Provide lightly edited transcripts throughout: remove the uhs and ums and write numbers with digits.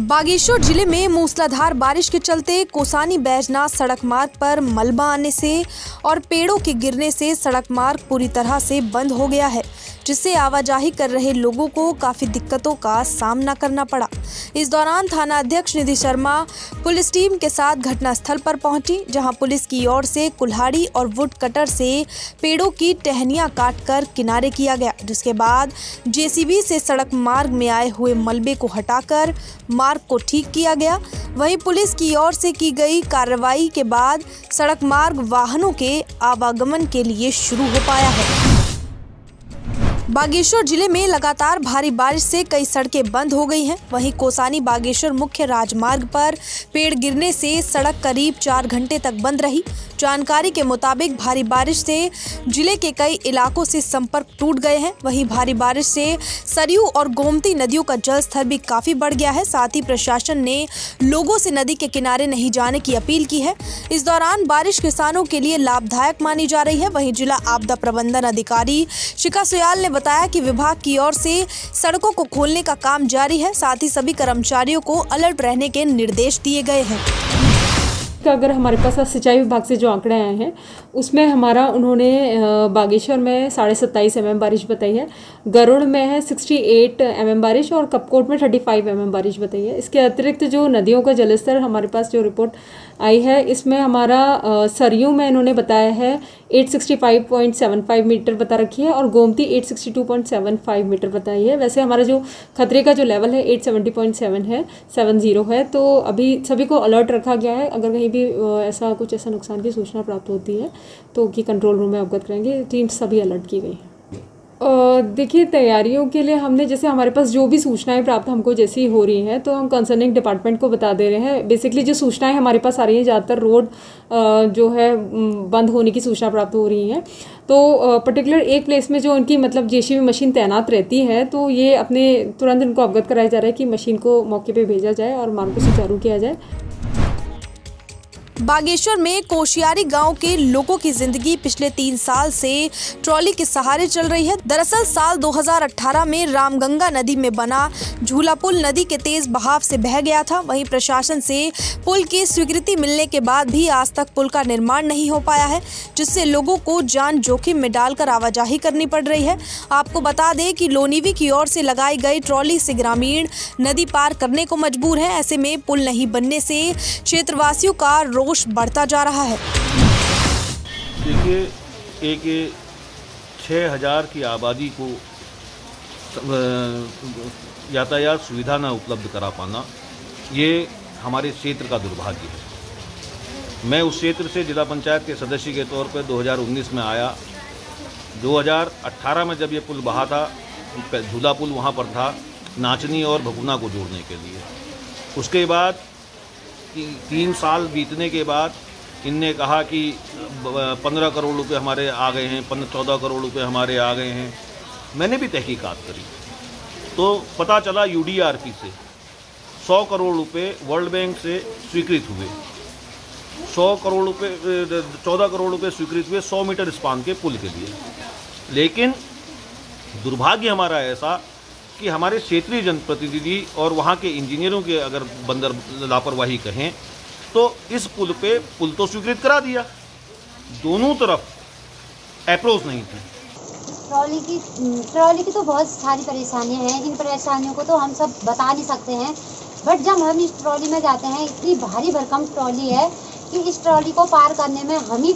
बागेश्वर जिले में मूसलाधार बारिश के चलते कोसानी बैजनाथ सड़क मार्ग पर मलबा आने से और पेड़ों के गिरने से सड़क मार्ग पूरी तरह से बंद हो गया है, जिससे आवाजाही कर रहे लोगों को काफी दिक्कतों का सामना करना पड़ा। इस दौरान थाना अध्यक्ष निधि शर्मा पुलिस टीम के साथ घटनास्थल पर पहुंची, जहां पुलिस की ओर से कुल्हाड़ी और वुड कटर से पेड़ों की टहनियां काटकर किनारे किया गया, जिसके बाद जेसीबी से सड़क मार्ग में आए हुए मलबे को हटाकर मार्ग को ठीक किया गया। वहीं पुलिस की ओर से की गई कार्रवाई के बाद सड़क मार्ग वाहनों के आवागमन के लिए शुरू हो पाया है। बागेश्वर जिले में लगातार भारी बारिश से कई सड़कें बंद हो गई हैं। वहीं कोसानी बागेश्वर मुख्य राजमार्ग पर पेड़ गिरने से सड़क करीब 4 घंटे तक बंद रही। जानकारी के मुताबिक भारी बारिश से जिले के कई इलाकों से संपर्क टूट गए हैं। वहीं भारी बारिश से सरयू और गोमती नदियों का जलस्तर भी काफी बढ़ गया है। साथ ही प्रशासन ने लोगों से नदी के किनारे नहीं जाने की अपील की है। इस दौरान बारिश किसानों के लिए लाभदायक मानी जा रही है। वहीं जिला आपदा प्रबंधन अधिकारी शिखा सुयाल ने बताया कि विभाग की ओर से सड़कों को खोलने का काम जारी है। साथ ही सभी कर्मचारियों को अलर्ट रहने के निर्देश दिए गए हैं। अगर हमारे पास सिंचाई विभाग से जो आंकड़े आए हैं उसमें उन्होंने बागेश्वर में 27.5 mm बारिश बताई है, गरुड़ में है 68 mm बारिश और कपकोट में 35 mm बारिश बताई है। इसके अतिरिक्त जो नदियों का जलस्तर हमारे पास जो रिपोर्ट आई है, इसमें हमारा सरयू में इन्होंने बताया है 865.75 मीटर बता रखी है और गोमती 862.75 मीटर बताई है। वैसे हमारा जो खतरे का जो लेवल है 870.7 है, 70 है। तो अभी सभी को अलर्ट रखा गया है। अगर कहीं भी ऐसा नुकसान की सूचना प्राप्त होती है तो कि कंट्रोल रूम में अवगत करेंगे। टीम सभी अलर्ट की गई है। देखिए, तैयारियों के लिए हमने जैसे हमारे पास जो भी सूचनाएं प्राप्त हमको जैसी हो रही हैं तो हम कंसर्निंग डिपार्टमेंट को बता दे रहे हैं। बेसिकली जो सूचनाएं हमारे पास आ रही हैं, ज़्यादातर रोड जो है बंद होने की सूचना प्राप्त हो रही हैं। तो पर्टिकुलर एक प्लेस में जो उनकी जेसीबी मशीन तैनात रहती है तो ये अपने तुरंत इनको अवगत कराया जा रहा है कि मशीन को मौके पर भेजा जाए और मार्ग को सुचारू किया जाए। बागेश्वर में कोशियारी गांव के लोगों की जिंदगी पिछले 3 साल से ट्रॉली के सहारे चल रही है। दरअसल साल 2018 में रामगंगा नदी में बना झूला पुल नदी के तेज बहाव से बह गया था। वहीं प्रशासन से पुल की स्वीकृति मिलने के बाद भी आज तक पुल का निर्माण नहीं हो पाया है, जिससे लोगों को जान जोखिम में डालकर आवाजाही करनी पड़ रही है। आपको बता दें कि लोनीवी की ओर से लगाई गई ट्रॉली से ग्रामीण नदी पार करने को मजबूर है। ऐसे में पुल नहीं बनने से क्षेत्रवासियों का रोष बढ़ता जा रहा है। देखिए, एक 6000 की आबादी को यातायात सुविधा न उपलब्ध करा पाना, ये हमारे क्षेत्र का दुर्भाग्य है। मैं उस क्षेत्र से जिला पंचायत के सदस्य के तौर पर 2019 में आया। 2018 में जब ये पुल बहा था, झूला पुल वहाँ पर था नाचनी और भगुना को जोड़ने के लिए। उसके बाद 3 साल बीतने के बाद इनने कहा कि 15 करोड़ रुपए हमारे आ गए हैं, 14 करोड़ रुपए हमारे आ गए हैं। मैंने भी तहकीकात करी तो पता चला यूडीआरपी से 100 करोड़ रुपए वर्ल्ड बैंक से स्वीकृत हुए। 100 करोड़ रुपए 14 करोड़ रुपए स्वीकृत हुए 100 मीटर स्पान के पुल के लिए। लेकिन दुर्भाग्य हमारा ऐसा कि हमारे क्षेत्रीय जनप्रतिनिधि और वहाँ के इंजीनियरों के अगर बंदर लापरवाही कहें तो इस पुल तो स्वीकृत करा दिया, दोनों तरफ अप्रोच नहीं थी। ट्रॉली की तो बहुत सारी परेशानियां हैं। इन परेशानियों को तो हम सब बता नहीं सकते हैं, बट जब हम इस ट्रॉली में जाते हैं, इतनी भारी भरकम ट्रॉली है कि इस ट्रॉली को पार करने में हम ही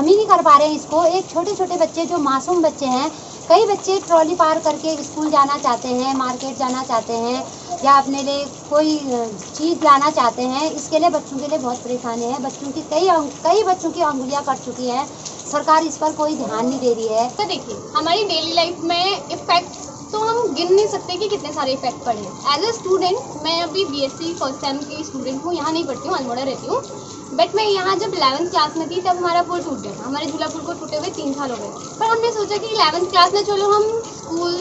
नहीं कर पा रहे हैं इसको। एक छोटे छोटे बच्चे जो मासूम बच्चे हैं, कई बच्चे ट्रॉली पार करके स्कूल जाना चाहते हैं, मार्केट जाना चाहते हैं या अपने लिए कोई चीज़ लाना चाहते हैं। इसके लिए बच्चों के लिए बहुत परेशानी है। बच्चों की कई बच्चों की अंगुलियां कट चुकी हैं। सरकार इस पर कोई ध्यान नहीं दे रही है। तो देखिए, हमारी डेली लाइफ में इफेक्ट तो हम गिन नहीं सकते कि कितने सारे इफेक्ट पड़े हैं। एज ए स्टूडेंट, मैं अभी BSc फर्स्ट टाइम की स्टूडेंट हूँ। यहाँ नहीं पढ़ती हूँ, अल्मोड़ा रहती हूँ। बट मैं यहाँ जब 11th क्लास में थी तब हमारा पुल टूट गया था। हमारे झूला पुल को टूटे हुए 3 साल हो गए। पर हमने सोचा कि 11th क्लास में चलो हम स्कूल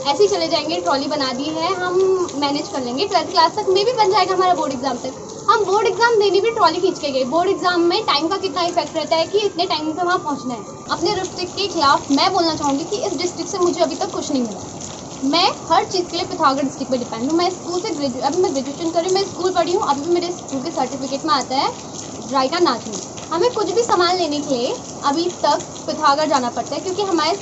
ऐसे ही चले जाएंगे, ट्रॉली बना दी है, हम मैनेज कर लेंगे। 12th क्लास तक में भी बन जाएगा हमारा बोर्ड एग्जाम तक। हम बोर्ड एग्जाम देने भी ट्रॉली खींच के गए। बोर्ड एग्जाम में टाइम का कितना इफेक्ट रहता है कि इतने टाइम पे वहाँ पहुँचना है। अपने डिस्ट्रिक्ट के खिलाफ मैं बोलना चाहूँगी कि इस डिस्ट्रिक्ट से मुझे अभी तक कुछ नहीं मिला। मैं हर चीज़ के लिए पिथौरागढ़ डिस्ट्रिक्ट पे डिपेंड हूँ। मैं स्कूल से अभी मैं ग्रेजुएशन कर रही हूँ, मैं स्कूल पढ़ी हूँ, अभी भी मेरे स्कूल के सर्टिफिकेट में आता है रायका नाचनी। हमें कुछ भी सामान लेने के लिए अभी तक पिथौरागढ़ जाना पड़ता है, क्योंकि हमारे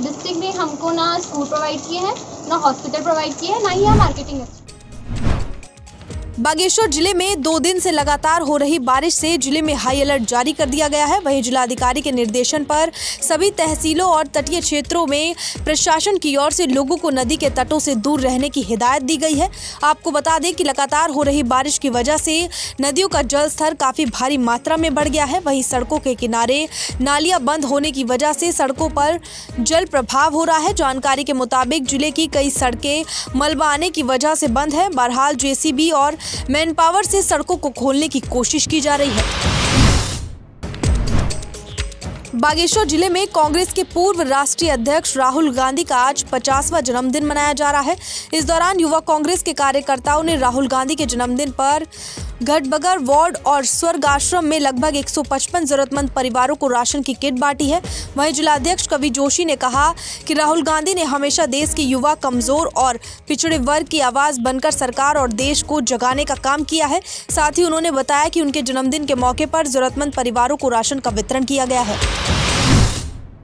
डिस्ट्रिक्ट ने हमको ना स्कूल प्रोवाइड किए हैं, ना हॉस्पिटल प्रोवाइड किए हैं, ना ही यहाँ मार्केटिंग है। बागेश्वर जिले में 2 दिन से लगातार हो रही बारिश से जिले में हाई अलर्ट जारी कर दिया गया है। वहीं जिलाधिकारी के निर्देशन पर सभी तहसीलों और तटीय क्षेत्रों में प्रशासन की ओर से लोगों को नदी के तटों से दूर रहने की हिदायत दी गई है। आपको बता दें कि लगातार हो रही बारिश की वजह से नदियों का जलस्तर काफी भारी मात्रा में बढ़ गया है। वहीं सड़कों के किनारे नालियां बंद होने की वजह से सड़कों पर जल प्रभाव हो रहा है। जानकारी के मुताबिक जिले की कई सड़कें मलबा आने की वजह से बंद है। बहरहाल जेसीबी और मैन पावर से सड़कों को खोलने की कोशिश की जा रही है। बागेश्वर जिले में कांग्रेस के पूर्व राष्ट्रीय अध्यक्ष राहुल गांधी का आज 50वां जन्मदिन मनाया जा रहा है। इस दौरान युवा कांग्रेस के कार्यकर्ताओं ने राहुल गांधी के जन्मदिन पर घटबगर वार्ड और स्वर्ग आश्रम में लगभग 155 जरूरतमंद परिवारों को राशन की किट बांटी है। वहीं जिलाध्यक्ष कवि जोशी ने कहा कि राहुल गांधी ने हमेशा देश के युवा, कमजोर और पिछड़े वर्ग की आवाज बनकर सरकार और देश को जगाने का काम किया है। साथ ही उन्होंने बताया कि उनके जन्मदिन के मौके पर जरूरतमंद परिवारों को राशन का वितरण किया गया है।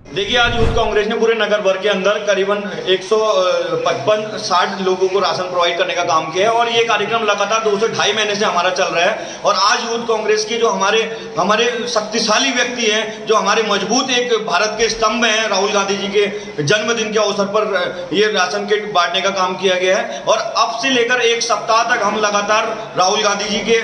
देखिए, आज यूथ कांग्रेस ने पूरे नगर भर के अंदर करीबन 155-60 लोगों को राशन प्रोवाइड करने का काम किया है और ये कार्यक्रम लगातार 2 से 2.5 महीने से हमारा चल रहा है। और आज यूथ कांग्रेस के जो हमारे शक्तिशाली व्यक्ति हैं, जो हमारे मजबूत एक भारत के स्तंभ हैं, राहुल गांधी जी के जन्मदिन के अवसर पर ये राशन किट बांटने का काम किया गया है। और अब से लेकर 1 सप्ताह तक हम लगातार राहुल गांधी जी के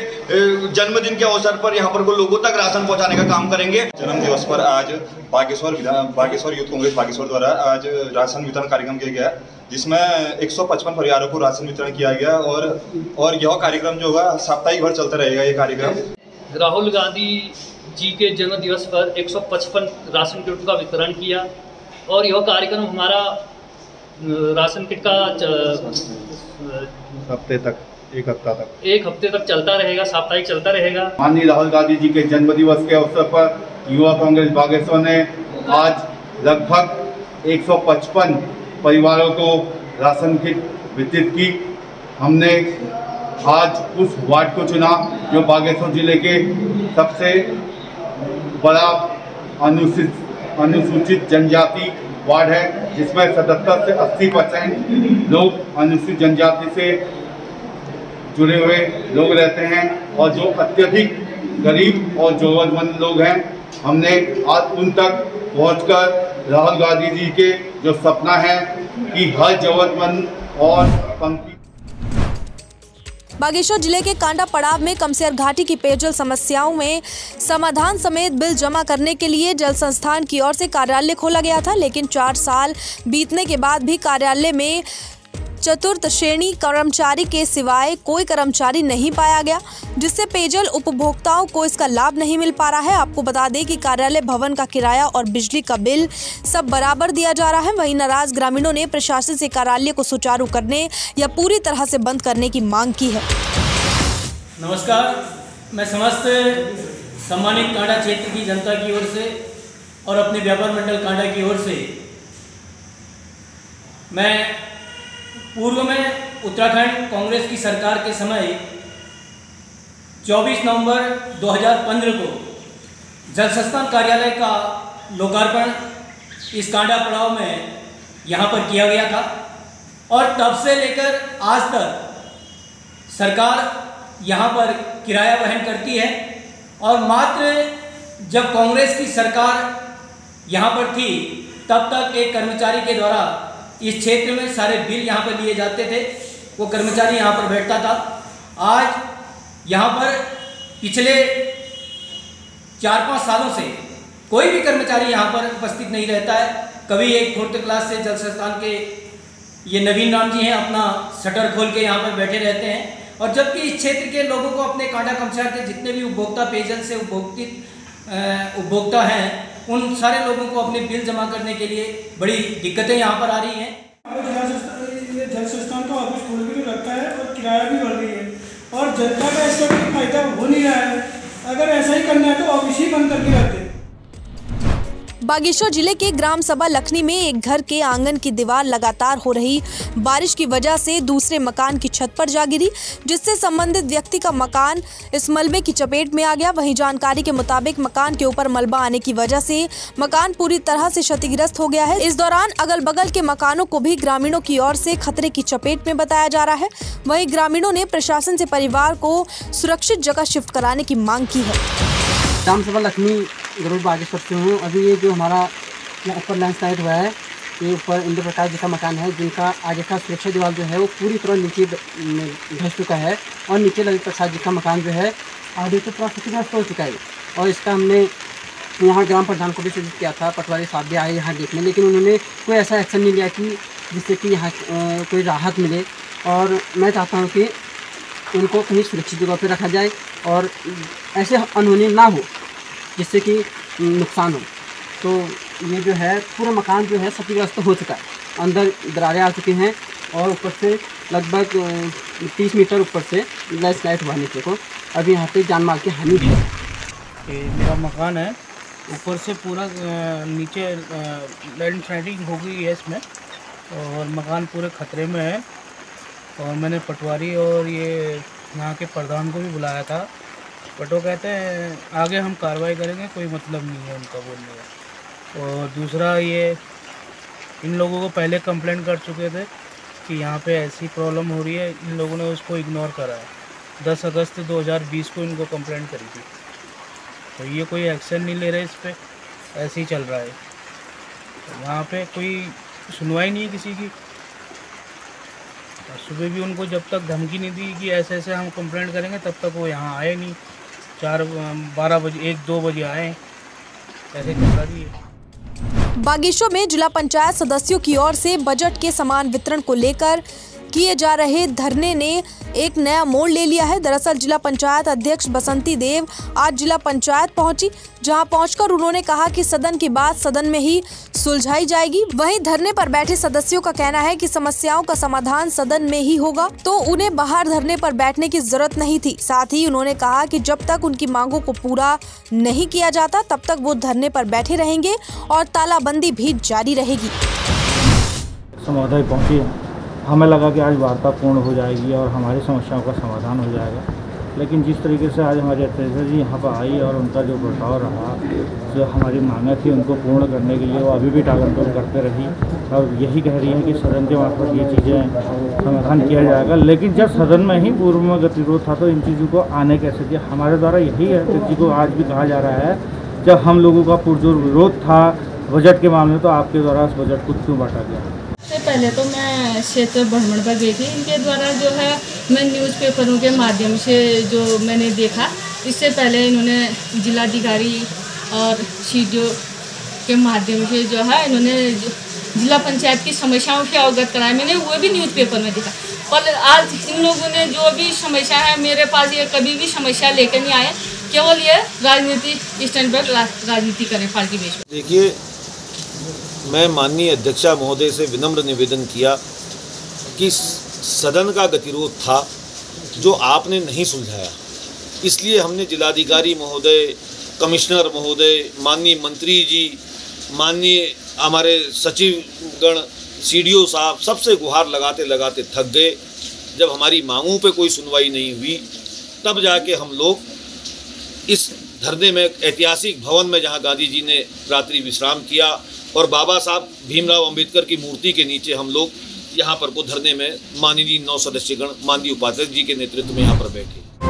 जन्मदिन के अवसर पर यहाँ पर लोगों तक राशन पहुँचाने का काम करेंगे। जन्म दिवस पर आज बागेश्वर यूथ कांग्रेस बागेश्वर द्वारा आज राशन वितरण कार्यक्रम किया गया, जिसमें 155 परिवारों को राशन वितरण किया गया और यह कार्यक्रम जो होगा साप्ताहिक भर चलता रहेगा। ये कार्यक्रम राहुल गांधी जी के जन्म दिवस पर 155 राशन किट का वितरण किया और यह कार्यक्रम हमारा राशन किट का एक हफ्ते तक चलता रहेगा, साप्ताहिक चलता रहेगा। माननीय राहुल गांधी जी के जन्म दिवस के अवसर पर युवा कांग्रेस बागेश्वर ने आज लगभग 155 परिवारों को राशन किट वितरित की। हमने आज उस वार्ड को चुना जो बागेश्वर जिले के सबसे बड़ा अनुसूचित जनजाति वार्ड है, जिसमें 77 से 80% लोग अनुसूचित जनजाति से जुड़े हुए लोग रहते हैं और जो अत्यधिक गरीब और जरूरतमंद लोग हैं, हमने आज उन तक पहुंचकर राहुल गांधी जी के जो सपना है कि हर जरूरतमंद और पंक्ति। बागेश्वर जिले के कांडा पड़ाव में कमसेर घाटी की पेयजल समस्याओं में समाधान समेत बिल जमा करने के लिए जल संस्थान की ओर से कार्यालय खोला गया था, लेकिन 4 साल बीतने के बाद भी कार्यालय में चतुर्थ श्रेणी कर्मचारी के सिवाय कोई कर्मचारी नहीं पाया गया, जिससे पेयजल उपभोक्ताओं को इसका लाभ नहीं मिल पा रहा है। आपको बता दें कि कार्यालय भवन का किराया और बिजली का बिल सब बराबर दिया जा रहा है। वहीं नाराज ग्रामीणों ने प्रशासन से कार्यालय को सुचारू करने या पूरी तरह से बंद करने की मांग की है। नमस्कार, मैं समस्त सम्मानित कांडा क्षेत्र की जनता की ओर से और अपने व्यापार मंडल कांडा की ओर से मैं पूर्व में उत्तराखंड कांग्रेस की सरकार के समय 24 नवंबर 2015 को जल संस्थान कार्यालय का लोकार्पण इस कांडा पड़ाव में यहाँ पर किया गया था और तब से लेकर आज तक सरकार यहाँ पर किराया वहन करती है। और मात्र जब कांग्रेस की सरकार यहाँ पर थी तब तक एक कर्मचारी के द्वारा इस क्षेत्र में सारे बिल यहाँ पर लिए जाते थे, वो कर्मचारी यहाँ पर बैठता था। आज यहाँ पर पिछले 4-5 सालों से कोई भी कर्मचारी यहाँ पर उपस्थित नहीं रहता है। कभी एक 4th क्लास से जल संस्थान के ये नवीन राम जी हैं, अपना शटर खोल के यहाँ पर बैठे रहते हैं। और जबकि इस क्षेत्र के लोगों को अपने कांडा कमसार के जितने भी उपभोक्ता पेयजल से उपभोक्ता हैं, उन सारे लोगों को अपने बिल जमा करने के लिए बड़ी दिक्कतें यहाँ पर आ रही हैं। जल संस्थान का ऑफिस खोल के रखा है और किराया भी बढ़ रही है और जनता का इसका कोई फायदा हो नहीं रहा है। अगर ऐसा ही करना है तो ऑफिस ही बंद करके रख दें। बागेश्वर जिले के ग्राम सभा लखनी में एक घर के आंगन की दीवार लगातार हो रही बारिश की वजह से दूसरे मकान की छत पर जा गिरी, जिससे संबंधित व्यक्ति का मकान इस मलबे की चपेट में आ गया। वहीं जानकारी के मुताबिक मकान के ऊपर मलबा आने की वजह से मकान पूरी तरह से क्षतिग्रस्त हो गया है। इस दौरान अगल बगल के मकानों को भी ग्रामीणों की ओर से खतरे की चपेट में बताया जा रहा है। वहीं ग्रामीणों ने प्रशासन से परिवार को सुरक्षित जगह शिफ्ट कराने की मांग की है। ग्राम सभा लखनी गरुड़ बागेश्वर से हूँ। अभी ये जो हमारा ऊपर लैंडस्लाइड हुआ है, ये ऊपर इंद्र प्रकाश जी का मकान है, जिनका आगे का सुरक्षा दीवार जो है वो पूरी तरह नीचे धंस चुका है और नीचे ललित प्रसाद जी का मकान जो है आगे की तरफ क्षतिग्रस्त हो चुका है। और इसका हमने यहाँ ग्राम प्रधान को भी सूचित किया था, पटवारी साहब भी आए यहाँ देखने, लेकिन उन्होंने कोई ऐसा एक्शन नहीं लिया कि जिससे कि यहाँ कोई राहत मिले। और मैं चाहता हूँ कि उनको कहीं सुरक्षित जगह पर रखा जाए और ऐसे अनहोनी ना हो जिससे कि नुकसान हो। तो ये जो है पूरा मकान जो है क्षतिग्रस्त हो चुका है, अंदर दरारें आ चुकी हैं और ऊपर से लगभग 30 मीटर ऊपर से लैंडस्लाइड हुआ नीचे को। अभी यहाँ पे जान माल की हानि है। मेरा मकान है, ऊपर से पूरा नीचे लैंडस्लाइडिंग हो गई है इसमें और मकान पूरे खतरे में है। और मैंने पटवारी और ये यहाँ के प्रधान को भी बुलाया था, बट वो कहते हैं आगे हम कार्रवाई करेंगे, कोई मतलब नहीं है उनका बोलने का। और दूसरा ये इन लोगों को पहले कंप्लेंट कर चुके थे कि यहाँ पे ऐसी प्रॉब्लम हो रही है, इन लोगों ने उसको इग्नोर करा है। 10 अगस्त 2020 को इनको कंप्लेंट करी थी, तो ये कोई एक्शन नहीं ले रहे इस पर, ऐसे ही चल रहा है। तो यहाँ पे कोई सुनवाई नहीं है किसी की। सुबह भी उनको जब तक धमकी नहीं दी कि ऐसे ऐसे हम कंप्लेंट करेंगे, तब तक वो यहाँ आए नहीं। 12 बजे 1-2 बजे आए, ऐसे चल रही है। बागेश्वर में जिला पंचायत सदस्यों की ओर से बजट के समान वितरण को लेकर किए जा रहे धरने ने एक नया मोड़ ले लिया है। दरअसल जिला पंचायत अध्यक्ष बसंती देव आज जिला पंचायत पहुंची, जहां पहुंचकर उन्होंने कहा कि सदन की बात सदन में ही सुलझाई जाएगी। वहीं धरने पर बैठे सदस्यों का कहना है कि समस्याओं का समाधान सदन में ही होगा, तो उन्हें बाहर धरने पर बैठने की जरूरत नहीं थी। साथ ही उन्होंने कहा कि जब तक उनकी मांगों को पूरा नहीं किया जाता तब तक वो धरने पर बैठे रहेंगे और तालाबंदी भी जारी रहेगी। समाधान पहुंची, हमें लगा कि आज वार्ता पूर्ण हो जाएगी और हमारी समस्याओं का समाधान हो जाएगा, लेकिन जिस तरीके से आज हमारे अध्यक्ष जी यहाँ पर आई और उनका जो बर्ताव रहा, जो हमारी मांगें थी उनको पूर्ण करने के लिए वो अभी भी टालमटोल करते रही और यही कह रही है कि सदन के मार्फत ये चीज़ें समाधान किया जाएगा। लेकिन जब सदन में ही पूर्व में गतिरोध था तो इन चीज़ों को आने कैसे दिया। हमारे द्वारा यही अध्यक्ष जी को आज भी कहा जा रहा है, जब हम लोगों का पुरजोर विरोध था बजट के मामले में, तो आपके द्वारा इस बजट को क्यों बांटा गया। सबसे पहले तो मैं क्षेत्र भ्रमण पर गई थी, इनके द्वारा जो है मैं न्यूज़पेपरों के माध्यम से जो मैंने देखा, इससे पहले इन्होंने जिलाधिकारी और सीडीओ के माध्यम से जो है इन्होंने जिला पंचायत की समस्याओं से अवगत कराया। मैंने वो भी न्यूज़पेपर में देखा, पर आज इन लोगों ने जो भी समस्या है मेरे पास ये कभी भी समस्या लेकर नहीं आए, केवल ये राजनीति स्टैंड पर राजनीति करें पार्टी बेस। देखिए, मैं माननीय अध्यक्षा महोदय से विनम्र निवेदन किया कि सदन का गतिरोध था जो आपने नहीं सुलझाया, इसलिए हमने जिलाधिकारी महोदय, कमिश्नर महोदय, माननीय मंत्री जी, माननीय हमारे सचिवगण, सीडीओ साहब, सबसे गुहार लगाते लगाते थक गए। जब हमारी मांगों पे कोई सुनवाई नहीं हुई, तब जाके हम लोग इस धरने में ऐतिहासिक भवन में, जहां गांधी जी ने रात्रि विश्राम किया और बाबा साहब भीमराव अंबेडकर की मूर्ति के नीचे हम लोग यहाँ पर को धरने में माननीय 9 सदस्यगण माननीय उपाध्यक्ष जी के नेतृत्व में यहाँ पर बैठे।